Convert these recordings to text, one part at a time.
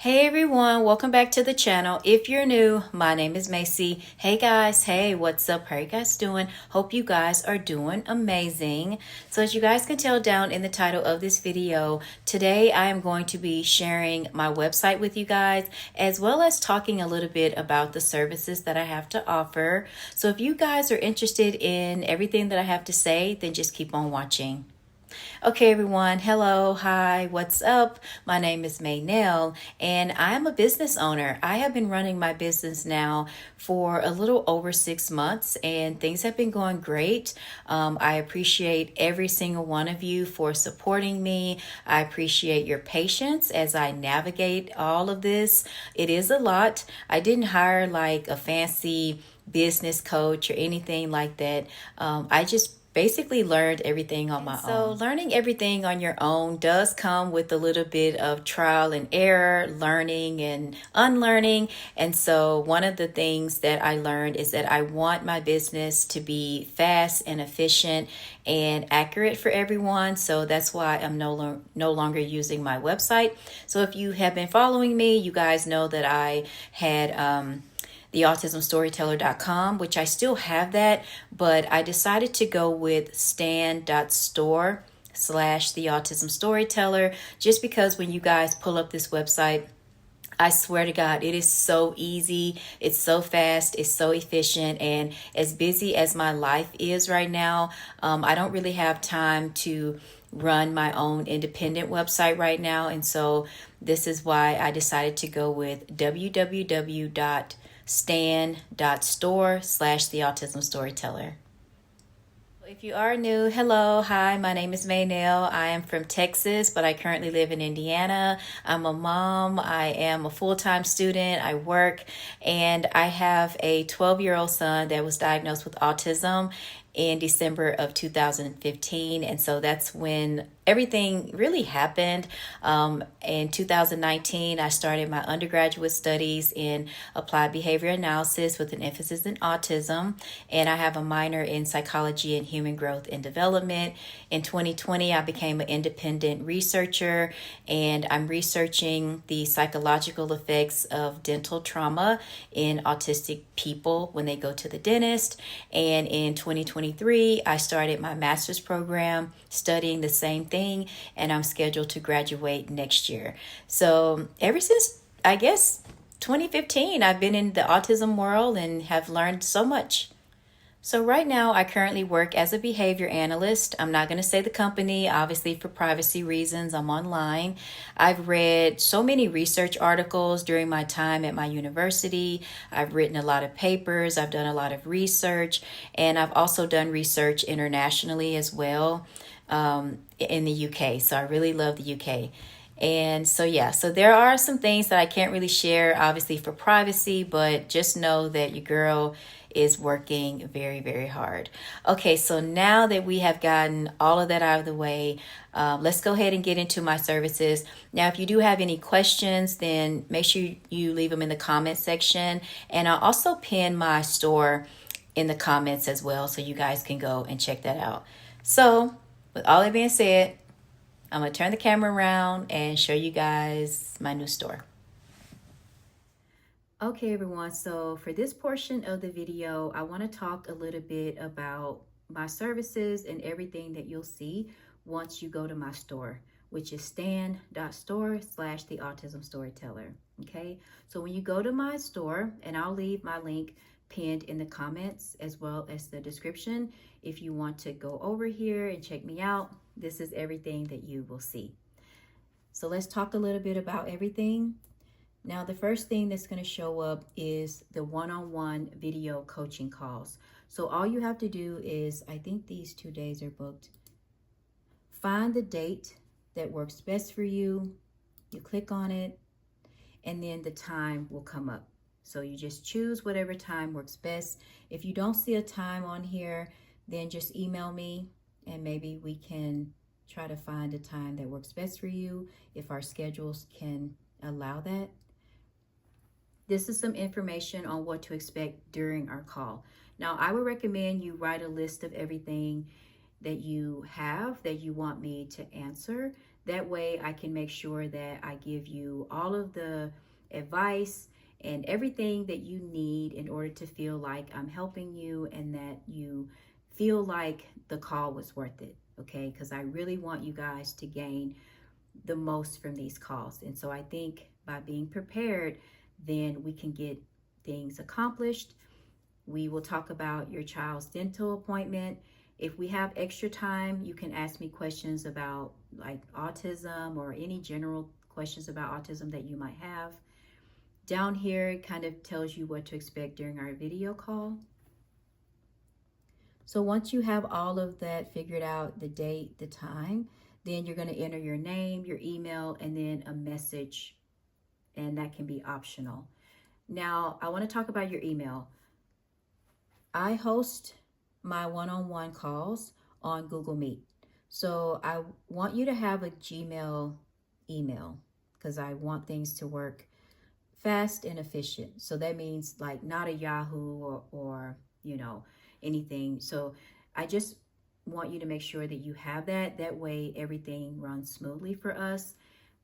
Hey everyone, welcome back to the channel. If you're new, my name is Macy. Hey guys, hey, what's up? How are you guys doing? Hope you guys are doing amazing. So as you guys can tell down in the title of this video, today I am going to be sharing my website with you guys, as well as talking a little bit about the services that I have to offer. So if you guys are interested in everything that I have to say, then just keep on watching. Okay, everyone. Hello. Hi. What's up? My name is Maynell, and I'm a business owner. I have been running my business now for a little over 6 months, and things have been going great. I appreciate every single one of you for supporting me. I appreciate your patience as I navigate all of this. It is a lot. I didn't hire like a fancy business coach or anything like that. I just basically learned everything on my own. So learning everything on your own does come with a little bit of trial and error, learning and unlearning. And so one of the things that I learned is that I want my business to be fast and efficient and accurate for everyone. So that's why I'm no longer using my website. So if you have been following me, you guys know that I had the autismstoryteller.com, which I still have that, but I decided to go with stan.store/the autism storyteller, just because when you guys pull up this website, I swear to God, it is so easy. It's so fast. It's so efficient. And as busy as my life is right now, I don't really have time to run my own independent website right now. And so this is why I decided to go with www.stan.store/the autism storyteller. If you are new, hello, hi, my name is Maynell. I am from Texas, but I currently live in Indiana. I'm a mom. I am a full-time student. I work, and I have a 12-year-old son that was diagnosed with autism in December of 2015. And so that's when everything really happened. In 2019, I started my undergraduate studies in applied behavior analysis with an emphasis in autism. And I have a minor in psychology and human growth and development. In 2020, I became an independent researcher, and I'm researching the psychological effects of dental trauma in autistic people when they go to the dentist. And in 2023, I started my master's program studying the same thing, and I'm scheduled to graduate next year. So ever since, I guess, 2015, I've been in the autism world and have learned so much. So right now, I currently work as a behavior analyst. I'm not going to say the company, obviously for privacy reasons. I'm online. I've read so many research articles during my time at my university. I've written a lot of papers. I've done a lot of research, and I've also done research internationally as well, in the UK. So I really love the UK. And so, yeah, so there are some things that I can't really share, obviously, for privacy, but just know that your girl is working very, very hard. Okay, so now that we have gotten all of that out of the way, let's go ahead and get into my services. Now, if you do have any questions, then make sure you leave them in the comment section. And I'll also pin my store in the comments as well, so you guys can go and check that out. So, with all that being said, I'm going to turn the camera around and show you guys my new store. Okay, everyone, so for this portion of the video, I want to talk a little bit about my services and everything that you'll see once you go to my store, which is stan.store/the autism storyteller. Okay, so when you go to my store, and I'll leave my link pinned in the comments as well as the description, if you want to go over here and check me out, this is everything that you will see. So let's talk a little bit about everything. Now, the first thing that's going to show up is the one-on-one video coaching calls. So all you have to do is, I think these 2 days are booked. Find the date that works best for you. You click on it, and then the time will come up. So you just choose whatever time works best. If you don't see a time on here, then just email me, and maybe we can try to find a time that works best for you if our schedules can allow that. This is some information on what to expect during our call. Now, I would recommend you write a list of everything that you have that you want me to answer. That way I can make sure that I give you all of the advice and everything that you need in order to feel like I'm helping you and that you feel like the call was worth it. Okay, because I really want you guys to gain the most from these calls. And so I think by being prepared, then we can get things accomplished. We will talk about your child's dental appointment. If we have extra time, you can ask me questions about like autism or any general questions about autism that you might have. Down here, it kind of tells you what to expect during our video call. So once you have all of that figured out, the date, the time, then you're going to enter your name, your email, and then a message, and that can be optional. Now, I want to talk about your email. I host my one-on-one calls on Google Meet. So I want you to have a Gmail email because I want things to work fast and efficient. So that means like not a Yahoo or anything. So I just want you to make sure that you have that. That way everything runs smoothly for us.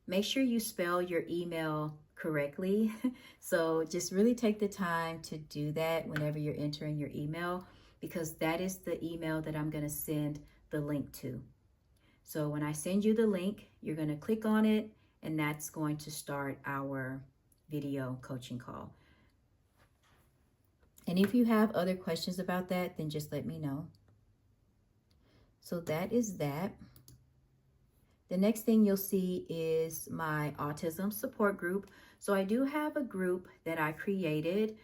Make sure you spell your email correctly. So just really take the time to do that whenever you're entering your email, because that is the email that I'm going to send the link to. So when I send you the link, you're going to click on it, and that's going to start our video coaching call. And if you have other questions about that, then just let me know. So that is that. The next thing you'll see is my autism support group. So I do have a group that I created.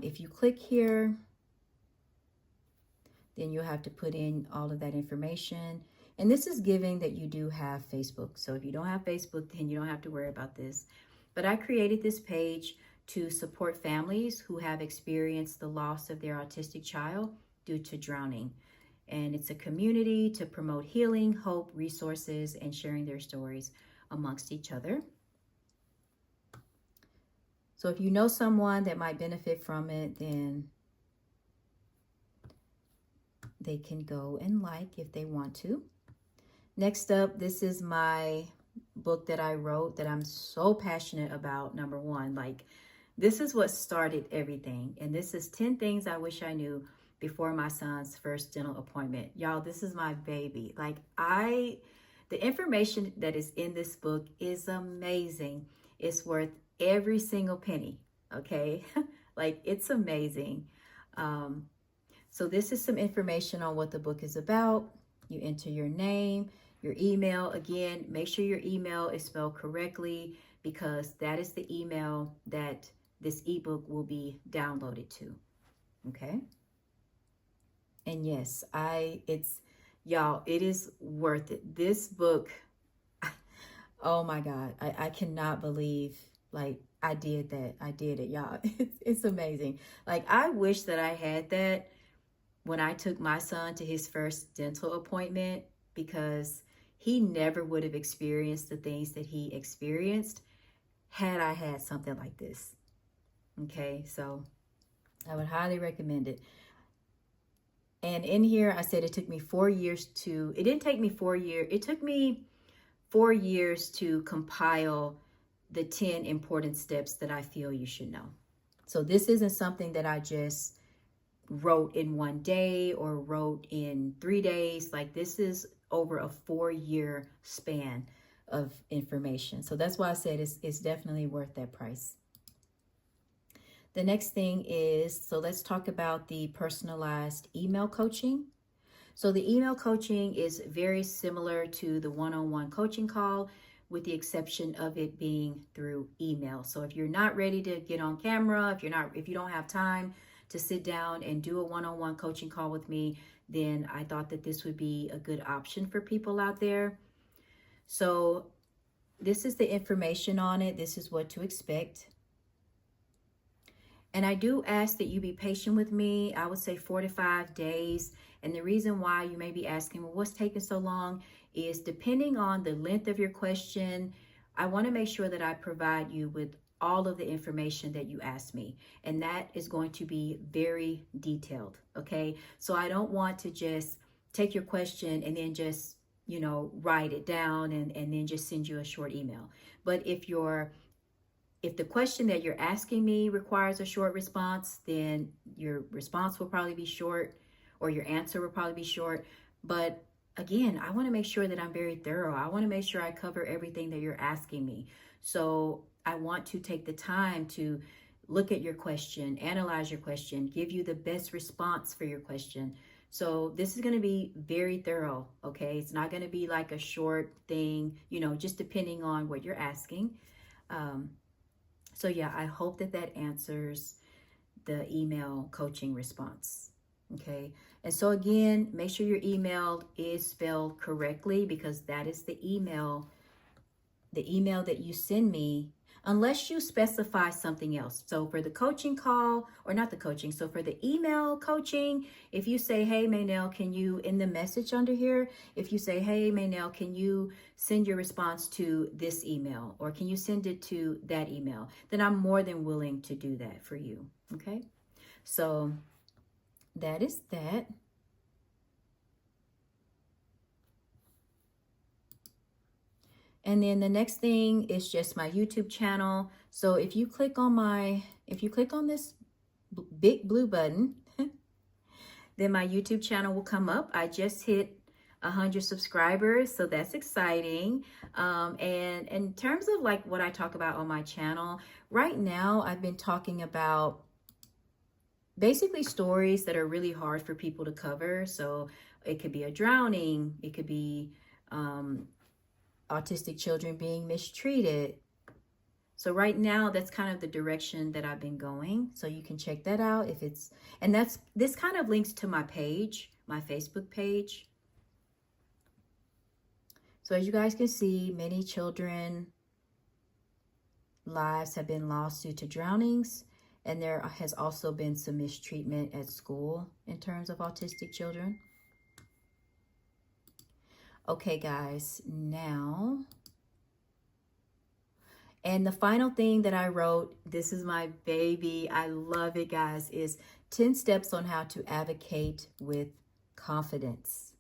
If you click here, then you'll have to put in all of that information. And this is giving that you do have Facebook. So if you don't have Facebook, then you don't have to worry about this. But I created this page to support families who have experienced the loss of their autistic child due to drowning. And it's a community to promote healing, hope, resources, and sharing their stories amongst each other. So if you know someone that might benefit from it, then they can go and like if they want to. Next up, this is my book that I wrote that I'm so passionate about. Number one, like this is what started everything. And this is 10 things I wish I knew before my son's first dental appointment. Y'all, this is my baby. Like the information that is in this book is amazing. It's worth every single penny, okay? Like it's amazing. So this is some information on what the book is about. You enter your name, your email. Again, make sure your email is spelled correctly because that is the email that this ebook will be downloaded to, okay? And yes, y'all, it is worth it. This book, oh my God, I cannot believe, like, I did that. I did it, y'all. It's amazing. Like, I wish that I had that when I took my son to his first dental appointment, because he never would have experienced the things that he experienced had I had something like this. Okay, so I would highly recommend it. And in here, I said it took me 4 years it didn't take me 4 years. It took me 4 years to compile the 10 important steps that I feel you should know. So this isn't something that I just wrote in one day or wrote in 3 days. Like this is over a 4-year span of information. So that's why I said it's definitely worth that price. The next thing is, so let's talk about the personalized email coaching. So the email coaching is very similar to the one-on-one coaching call, with the exception of it being through email. So if you're not ready to get on camera, if you don't have time to sit down and do a one-on-one coaching call with me, then I thought that this would be a good option for people out there. So this is the information on it. This is what to expect. And I do ask that you be patient with me. I would say 4 to 5 days. And the reason why you may be asking, well, what's taking so long, is depending on the length of your question, I want to make sure that I provide you with all of the information that you ask me. And that is going to be very detailed, okay? So I don't want to just take your question and then just, write it down and then just send you a short email. But if the question that you're asking me requires a short response, then your response will probably be short, or your answer will probably be short. But again, I want to make sure that I'm very thorough. I want to make sure I cover everything that you're asking me. So I want to take the time to look at your question, analyze your question, give you the best response for your question. So this is going to be very thorough, okay? It's not going to be like a short thing, just depending on what you're asking. So yeah, I hope that answers the email coaching response. Okay. And so again, make sure your email is spelled correctly, because that is the email that you send me, unless you specify something else. So for the coaching call, or not the coaching, so for the email coaching, if you say, hey, Maynell, can you, in the message under here, if you say, hey, Maynell, can you send your response to this email, or can you send it to that email, then I'm more than willing to do that for you. Okay. So that is that. And then the next thing is just my YouTube channel. So if you click on this big blue button, then my YouTube channel will come up. I just hit 100 subscribers, so that's exciting. And in terms of like what I talk about on my channel, right now I've been talking about basically stories that are really hard for people to cover. So it could be a drowning, it could be autistic children being mistreated. So right now, that's kind of the direction that I've been going. So you can check that out and this kind of links to my page, my Facebook page. So as you guys can see, many children lives have been lost due to drownings, and there has also been some mistreatment at school in terms of autistic children. Okay, guys, now, and the final thing that I wrote, this is my baby, I love it, guys, is 10 steps on how to advocate with confidence.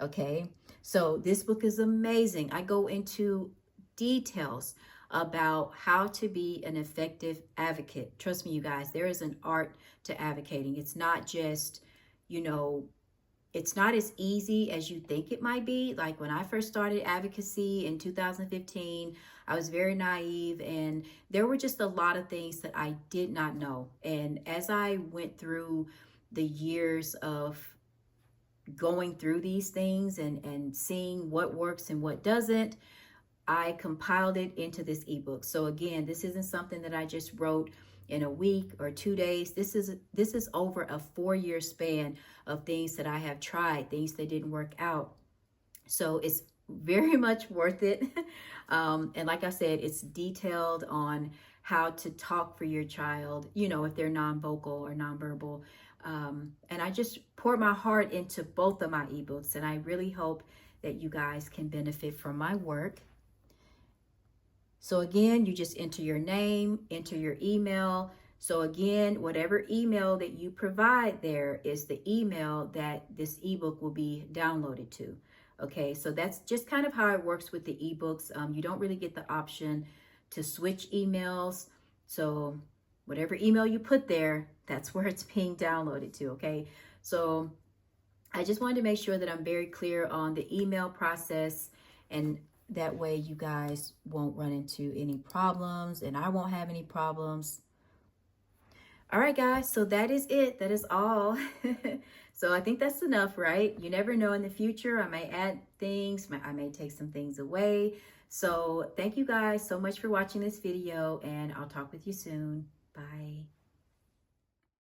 Okay, so this book is amazing. I go into details about how to be an effective advocate. Trust me, you guys, there is an art to advocating. It's not just, it's not as easy as you think it might be. Like when I first started advocacy in 2015, I was very naive, and there were just a lot of things that I did not know. And as I went through the years of going through these things and seeing what works and what doesn't, I compiled it into this ebook. So again, this isn't something that I just wrote in a week or 2 days. This is over a 4-year span of things that I have tried, things that didn't work out. So it's very much worth it. And like I said, it's detailed on how to talk for your child, if they're non-vocal or nonverbal. And I just poured my heart into both of my ebooks, and I really hope that you guys can benefit from my work. So again, you just enter your name, enter your email. So again, whatever email that you provide there is the email that this ebook will be downloaded to. Okay, so that's just kind of how it works with the ebooks. You don't really get the option to switch emails. So whatever email you put there, that's where it's being downloaded to, okay? So I just wanted to make sure that I'm very clear on the email process, and that way you guys won't run into any problems and I won't have any problems. All right, guys, so that is it. That is all. So I think that's enough, right? You never know, in the future, I may add things, I may take some things away. So thank you guys so much for watching this video, and I'll talk with you soon. Bye.